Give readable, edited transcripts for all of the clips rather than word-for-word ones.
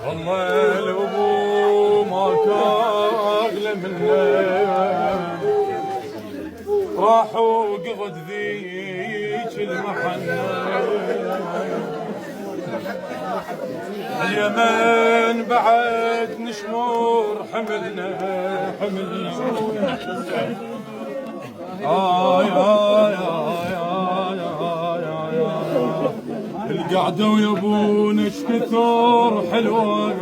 والله الابو ما كان اغلى منه، راح وقضت ذيك المحنه. اليمن بعد نشمر حملنا القعده ويا ابونا ايش كثر حلوه،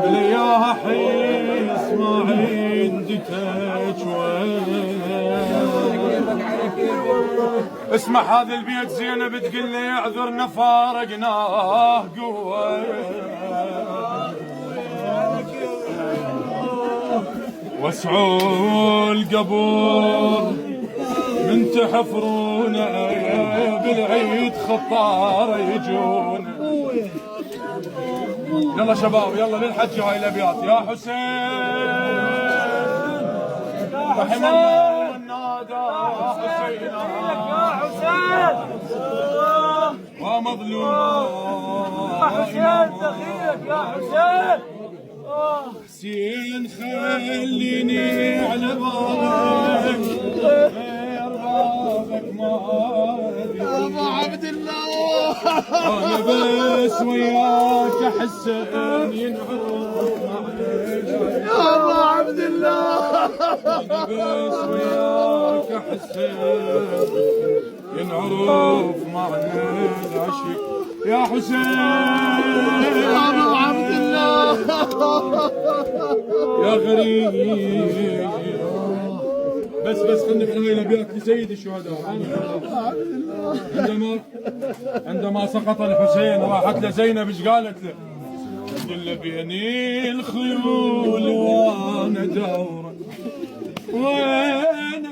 بلياها حين اسماعيل دتك اسمع هذا البيت زينب تقول لي اعذرنا فارقناه قوه، واسعوا القبور من تحفرونا بالعيد خطار يجون. يلا شباب يلا للحج هاي الابيات. يا حسين رحم الله من نادى حسينا، يا حسين ومظلوم يا حسين دخيلك يا حسين. حسين خليني على بابك غير بابك ما ادري يا ابو عبد الله، انا بس وياك احسن ينعرف يا ابو عبد الله، انا بس وياك احسن ينعرف معنى العشق. يا حسين يا ابو عبد الله، يا غريب بس خلني في هاي الابيات لسيد الشهداء. عندما سقط الحسين راحت لزينب ايش قالت له؟ قل له بيني الخيول وانا دورة وين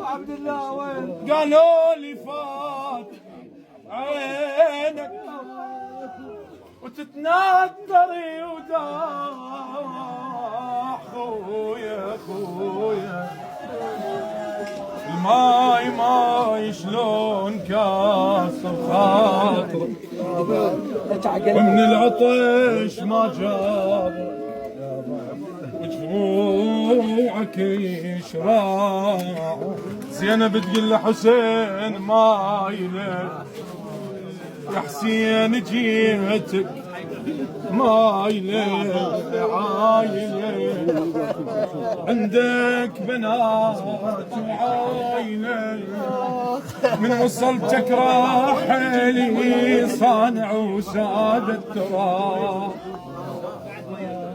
عبد الله وين؟ قالوا لي فات عينك وتتنطري وداع خويا الماي شلون كاسر خاطرك ومن العطش ما جاب وجفوعك يشراع. زينب تقول له حسين ماي يا حسين جيتك مايله عايله عندك بنات وعايله من وصلتك راح لي صانع وساد التراب.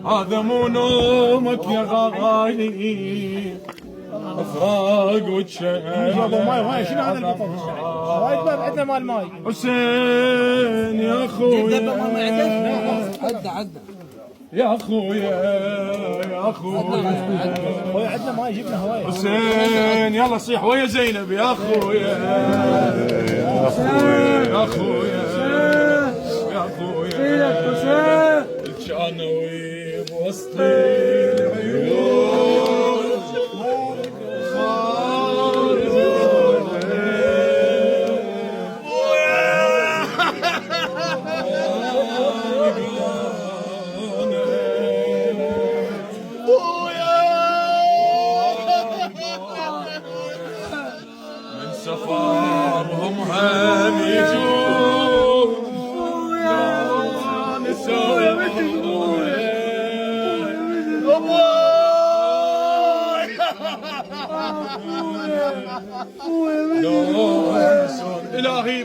هذا مو نومك يا غالي افراق وتشهد. ماي شنو هذا البطل؟ وايد باب عندنا مال ماي. حسين يا خويا عدنا يا خويا عندنا ماي جبنا هواي. حسين يلا صيح ويا زينب يا خويا يا خويا كان بوسط العيون من سفرهم هم يجون إلهي